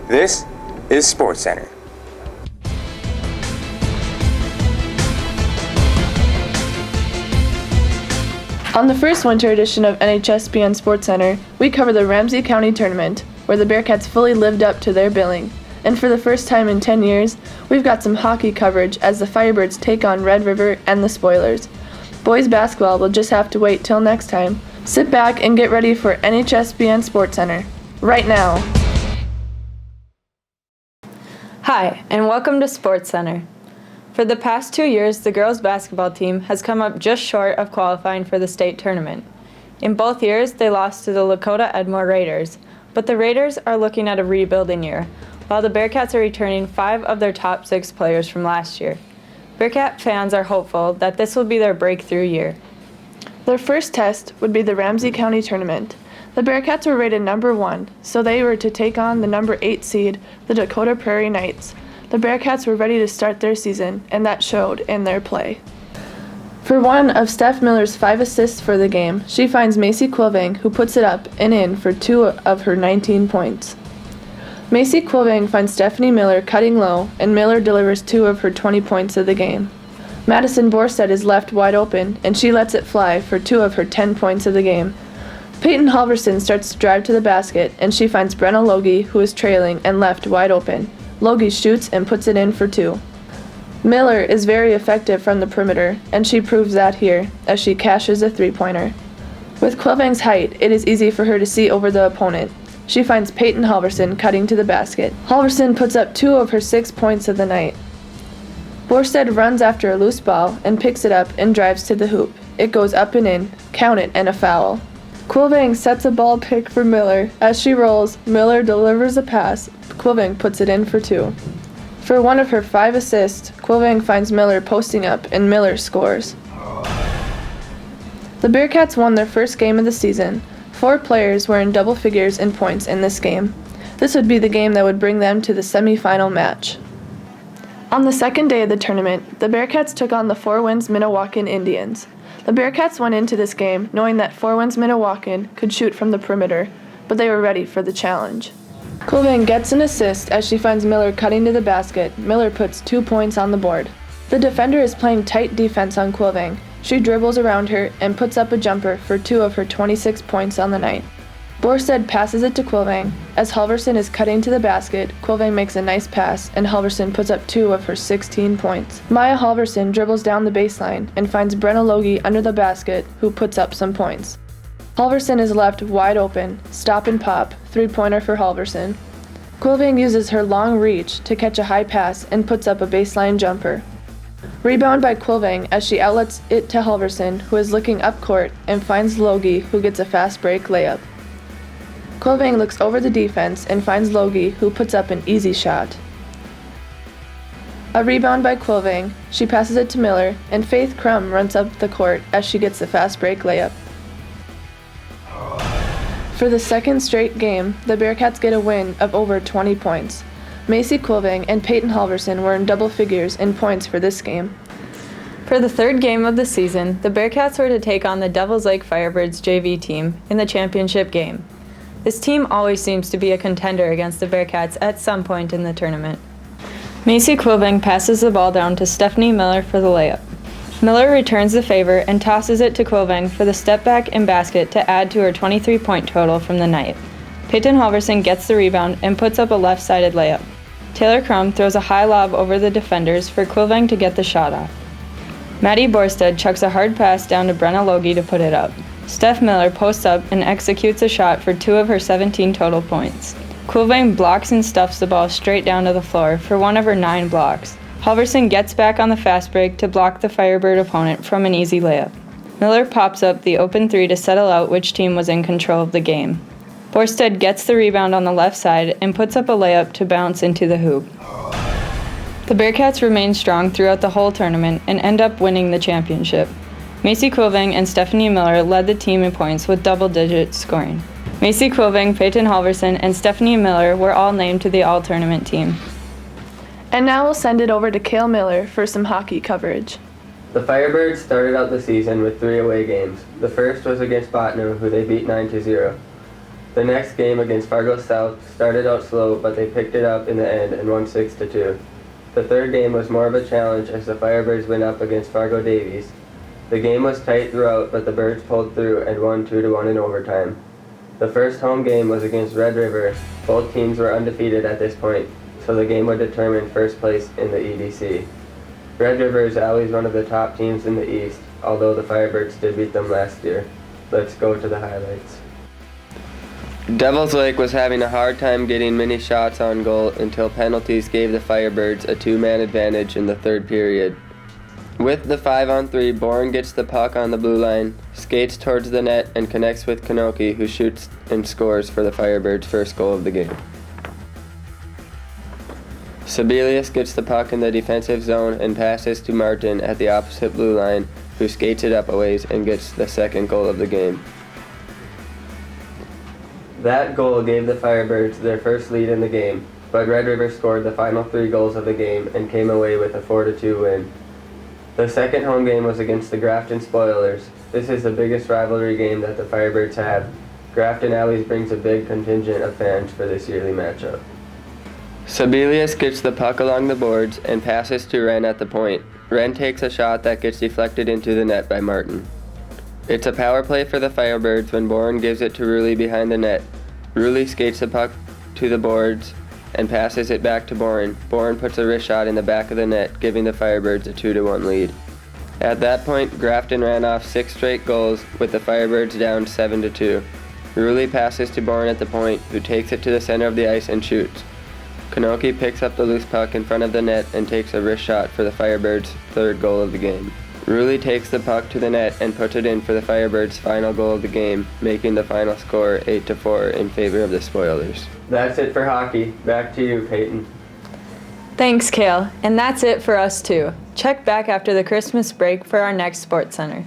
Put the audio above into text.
This is SportsCenter. On the first winter edition of NHSPN SportsCenter, we cover the Ramsey County Tournament, where the Bearcats fully lived up to their billing. And for the first time in 10 years, we've got some hockey coverage as the Firebirds take on Red River and the Spoilers. Boys basketball will just have to wait till next time. Sit back and get ready for NHSPN SportsCenter, right now. Hi, and welcome to SportsCenter. For the past 2 years, the girls' basketball team has come up just short of qualifying for the state tournament. In both years, they lost to the Lakota Edmore Raiders, but the Raiders are looking at a rebuilding year, while the Bearcats are returning 5 of their top 6 players from last year. Bearcat fans are hopeful that this will be their breakthrough year. Their first test would be the Ramsey County Tournament. The Bearcats were rated number 1, so they were to take on the number 8 seed, the Dakota Prairie Knights. The Bearcats were ready to start their season, and that showed in their play. For one of Steph Miller's 5 assists for the game, she finds Macy Quilving, who puts it up and in for 2 of her 19 points. Macy Quilving finds Stephanie Miller cutting low, and Miller delivers 2 of her 20 points of the game. Madison Borstead is left wide open, and she lets it fly for 2 of her 10 points of the game. Peyton Halverson starts to drive to the basket, and she finds Brenna Logie, who is trailing and left wide open. Logie shoots and puts it in for 2. Miller is very effective from the perimeter, and she proves that here, as she cashes a 3-pointer. With Quilving's height, it is easy for her to see over the opponent. She finds Peyton Halverson cutting to the basket. Halverson puts up 2 of her 6 points of the night. Borstead runs after a loose ball and picks it up and drives to the hoop. It goes up and in, count it, and a foul. Quilving sets a ball pick for Miller. As she rolls, Miller delivers a pass. Quilving puts it in for 2. For one of her 5 assists, Quilving finds Miller posting up, and Miller scores. The Bearcats won their first game of the season. 4 players were in double figures in points in this game. This would be the game that would bring them to the semifinal match. On the second day of the tournament, the Bearcats took on the Four Winds Minnewacan Indians. The Bearcats went into this game knowing that Four Winds Minnewacan could shoot from the perimeter, but they were ready for the challenge. Quilving gets an assist as she finds Miller cutting to the basket. Miller puts 2 points on the board. The defender is playing tight defense on Quilving. She dribbles around her and puts up a jumper for 2 of her 26 points on the night. Borstead passes it to Quilving. As Halverson is cutting to the basket, Quilving makes a nice pass, and Halverson puts up 2 of her 16 points. Maya Halverson dribbles down the baseline and finds Brenna Logie under the basket, who puts up some points. Halverson is left wide open, stop and pop, 3-pointer for Halverson. Quilving uses her long reach to catch a high pass and puts up a baseline jumper. Rebound by Quilving as she outlets it to Halverson, who is looking up court, and finds Logie, who gets a fast break layup. Quilving looks over the defense and finds Logie, who puts up an easy shot. A rebound by Quilving, she passes it to Miller, and Faith Crum runs up the court as she gets the fast break layup. For the second straight game, the Bearcats get a win of over 20 points. Macy Quilving and Peyton Halverson were in double figures in points for this game. For the third game of the season, the Bearcats were to take on the Devils Lake Firebirds JV team in the championship game. This team always seems to be a contender against the Bearcats at some point in the tournament. Macy Quilving passes the ball down to Stephanie Miller for the layup. Miller returns the favor and tosses it to Quilving for the step back and basket to add to her 23-point total from the night. Peyton Halverson gets the rebound and puts up a left-sided layup. Taylor Crum throws a high lob over the defenders for Quilving to get the shot off. Maddie Borstead chucks a hard pass down to Brenna Logie to put it up. Steph Miller posts up and executes a shot for 2 of her 17 total points. Quilving blocks and stuffs the ball straight down to the floor for 1 of her 9 blocks. Halverson gets back on the fast break to block the Firebird opponent from an easy layup. Miller pops up the open 3 to settle out which team was in control of the game. Borstead gets the rebound on the left side and puts up a layup to bounce into the hoop. The Bearcats remain strong throughout the whole tournament and end up winning the championship. Macy Quilving and Stephanie Miller led the team in points with double-digit scoring. Macy Quilving, Peyton Halverson, and Stephanie Miller were all named to the all-tournament team. And now we'll send it over to Cale Miller for some hockey coverage. The Firebirds started out the season with 3 away games. The first was against Botany, who they beat 9-0. The next game against Fargo South started out slow, but they picked it up in the end and won 6-2. The third game was more of a challenge as the Firebirds went up against Fargo Davies. The game was tight throughout, but the Birds pulled through and won 2-1 in overtime. The first home game was against Red River. Both teams were undefeated at this point, so the game would determine first place in the EDC. Red River is always one of the top teams in the East, although the Firebirds did beat them last year. Let's go to the highlights. Devils Lake was having a hard time getting many shots on goal until penalties gave the Firebirds a two-man advantage in the third period. With the 5-on-3, Bourne gets the puck on the blue line, skates towards the net, and connects with Kanoki, who shoots and scores for the Firebirds' first goal of the game. Sebelius gets the puck in the defensive zone and passes to Martin at the opposite blue line, who skates it up a ways and gets the second goal of the game. That goal gave the Firebirds their first lead in the game, but Red River scored the final 3 goals of the game and came away with a 4-2 win. The second home game was against the Grafton Spoilers. This is the biggest rivalry game that the Firebirds have. Grafton always brings a big contingent of fans for this yearly matchup. Sebelius gets the puck along the boards and passes to Wren at the point. Wren takes a shot that gets deflected into the net by Martin. It's a power play for the Firebirds when Bourne gives it to Rulli behind the net. Rulli skates the puck to the boards and passes it back to Bourne. Bourne puts a wrist shot in the back of the net, giving the Firebirds a 2-1 lead. At that point, Grafton ran off 6 straight goals, with the Firebirds down 7-2. Rulli passes to Bourne at the point, who takes it to the center of the ice and shoots. Kanoki picks up the loose puck in front of the net and takes a wrist shot for the Firebirds' third goal of the game. Rulli takes the puck to the net and puts it in for the Firebirds' final goal of the game, making the final score 8-4 in favor of the Spoilers. That's it for hockey. Back to you, Peyton. Thanks, Kale. And that's it for us too. Check back after the Christmas break for our next Sports Center.